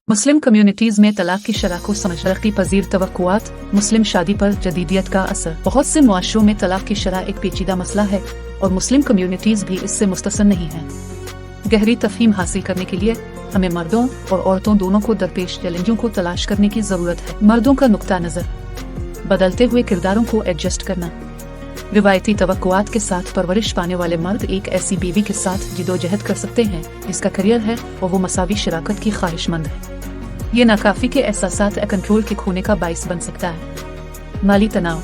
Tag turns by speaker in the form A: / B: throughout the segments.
A: मुस्लिम communities में तलाक की शरह को समझ तरक्की पजीर तवक्कुआत, मुस्लिम शादी पर जदीदियत का असर। बहुत से मुआशरों में तलाक की शरह एक पेचीदा मसला है और मुस्लिम कम्युनिटीज भी इससे मुस्तसन नहीं है। गहरी तफहीम हासिल करने के लिए हमें मर्दों और औरतों दोनों को दरपेश चैलेंजों को तलाश करने की जरूरत है। मर्दों का नुक्ता नजर, बदलते हुए किरदारों को एडजस्ट करना। रिवायती तवक्कुआत के साथ परवरिश पाने वाले मर्द एक ऐसी बीवी के साथ जिदोजहद कर सकते हैं जिसका करियर है और वो मसावी शराकत की ख्वाहिशमंद है। ये नाकाफी के एहसासात कंट्रोल के खोने का बाइस बन सकता है। माली तनाव,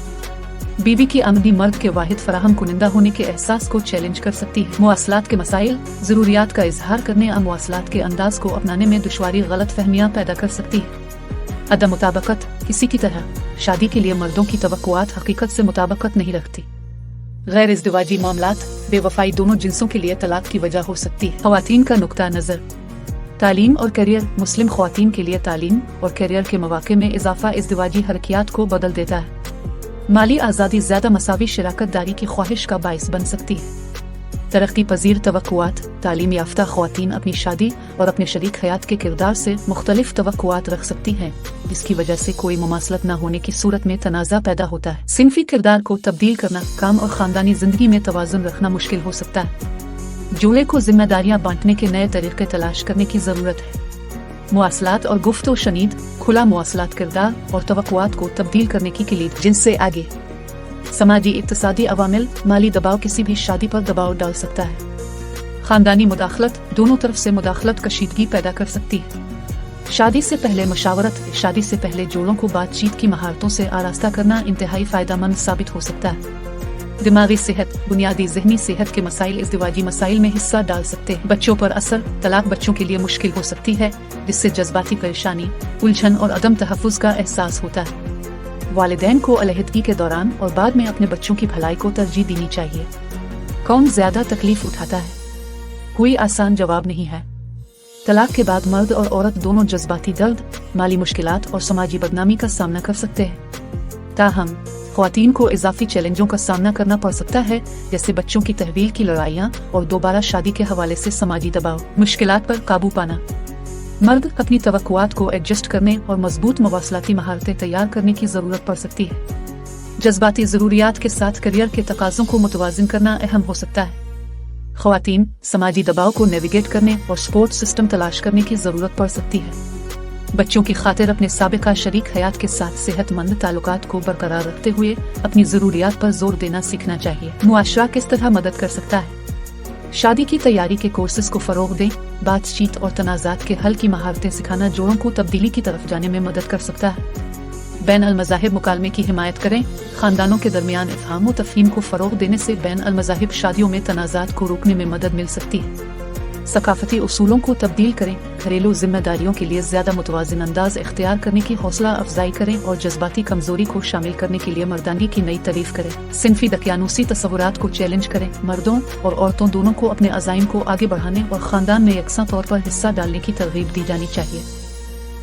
A: बीवी की आमदनी मर्द के वाहिद फराहम कुनिंदा होने के एहसास को चैलेंज कर सकती है। मुआसलात के मसाइल, जरूरियात का इजहार करने या मुआसलात के अंदाज को अपनाने में दुश्वारी गलत फहमियाँ पैदा कर सकती है। अदम मुताबकत, किसी की तरह शादी के लिए मर्दों की तवक्कुआत हकीकत से मुताबकत नहीं रखती। गैर इज़्दिवाजी मामलात, बेवफाई दोनों जिन्सों के लिए तलाक की वजह हो सकती है। ख़वातीन का नुक्ता नज़र, तालीम और करियर। मुस्लिम ख़वातीन के लिए तालीम और करियर के मौक़े में इजाफा इज़्दिवाजी हरकियात को बदल देता है। माली आज़ादी ज़्यादा मसावी शराकत दारी की ख्वाहिश का बाइस बन सकती है। तरक्की पजीर तवक्कुआत, तालीम याफ्ता ख़वातीन अपनी शादी और अपने शरीक हयात के किरदार से मुख्तलिफ तवक्कुआत रख सकती हैं, जिसकी वजह से कोई मुमासलत न होने की सूरत में तनाज़ा पैदा होता है। सिनफी किरदार को तब्दील करना, काम और ख़ानदानी ज़िंदगी में तवाज़ुन रखना मुश्किल हो सकता है। जोड़े को जिम्मेदारियां बांटने के नए तरीके तलाश करने की ज़रूरत है। मुआसलात और गुफ्तो शनीद, खुला मुआसलात किरदार और तवक्कुआत को तब्दील करने की किलीद। जिनसे आगे समाजी इक्तिसादी अवामिल, माली दबाव किसी भी शादी पर दबाव डाल सकता है। खानदानी मुदाखलत, दोनों तरफ से मुदाखलत कशीदगी पैदा कर सकती है। शादी से पहले मशावरत, शादी से पहले जोड़ों को बातचीत की महारतों से आरास्ता करना इंतहाई फायदेमंद साबित हो सकता है। दिमागी सेहत, बुनियादी ज़हनी सेहत के मसाइल इज़्दिवाजी मसाइल में हिस्सा डाल सकते हैं। बच्चों पर असर, तलाक बच्चों के लिए मुश्किल हो सकती है, जिससे जज्बाती परेशानी, उलझन और अदम तहफ़्फ़ुज़ का एहसास होता है। वालिदैन को अलहदगी के दौरान और बाद में अपने बच्चों की भलाई को तरजीह देनी चाहिए। कौन ज़्यादा तकलीफ उठाता है? कोई आसान जवाब नहीं है। तलाक के बाद मर्द और औरत दोनों जज्बाती दर्द, माली मुश्किलात और समाजी बदनामी का सामना कर सकते हैं। ताहम ख़वातीन को इजाफी चैलेंजों का सामना करना पड़ सकता है, जैसे बच्चों की तहवील की लड़ाइयाँ और दोबारा शादी के हवाले से समाजी दबाव। मुश्किलात पर काबू पाना, मर्द अपनी तवक्कुआत को एडजस्ट करने और मजबूत मवासलाती महारतें तैयार करने की ज़रूरत पड़ सकती है। जज्बाती ज़रूरियात के साथ करियर के तकाज़ों को मुतवाज़िन करना अहम हो सकता है। ख़वातीन समाजी दबाव को नेविगेट करने और सपोर्ट सिस्टम तलाश करने की ज़रूरत पड़ सकती है। बच्चों की खातिर अपने साबिका शरीक हयात के साथ सेहतमंद ताल्लुकात को बरकरार रखते हुए अपनी ज़रूरियात पर जोर देना सीखना चाहिए। मुआशरा किस तरह मदद कर सकता है? शादी की तैयारी के कोर्सेज को फ़रोग़ दें। बातचीत और तनाज़ात के हल की महारतें सिखाना जोड़ों को तब्दीली की तरफ जाने में मदद कर सकता है। बैन अल मज़ाहिब मुकालमे की हिमायत करें। ख़ानदानों के दरमियान इफ़हाम व तफ़हीम को फ़रोग़ देने से बैन अल मज़ाहिब शादियों में तनाज़ात को रोकने में मदद मिल सकती है। सकाफ़ती उसूलों को तब्दील करें। घरेलू जिम्मेदारियों के लिए ज़्यादा मुतवाज़िन अंदाज इख्तियार करने की हौसला अफजाई करें और जज्बाती कमज़ोरी को शामिल करने के लिए मर्दानगी की नई तारीफ़ करें। सिनफी दकियानूसी तस्वुरात को चैलेंज करें। मर्दों और औरतों दोनों को अपने अज़ाइम को आगे बढ़ाने और ख़ानदान में यकसा तौर पर हिस्सा डालने की तरगीब दी जानी चाहिए।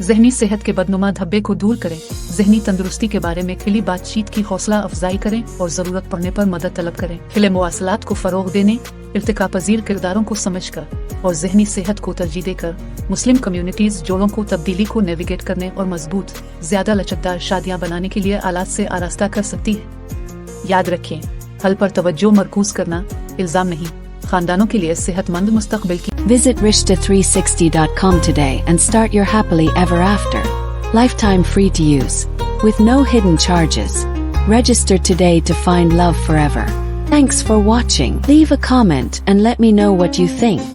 A: ज़हनी सेहत के बदनुमा धब्बे को दूर करें। ज़हनी तंदुरुस्ती के बारे में खुली बातचीत की हौसला अफजाई करें और ज़रूरत पड़ने पर मदद तलब करें। खिले मुआसलात को फ़रोग़ देने, इर्तिका पजीर किरदारों को समझकर और ज़हनी सेहत को तरजीह देकर मुस्लिम कम्युनिटीज़ जोड़ों को तब्दीली को नेविगेट करने और मजबूत, ज़्यादा लचकदार शादियाँ बनाने के लिए आलात से आरास्ता कर सकती है। याद रखें, हल पर तवज्जो मरकूज़ करना, इल्ज़ाम नहीं। ख़ानदानों के लिए सेहतमंद मुस्तक़बिल की।
B: Visit Rishta360.com today and start your happily ever after. Lifetime free to use. With no hidden charges. Register today to find love forever. Thanks for watching. Leave a comment and let me know what you think.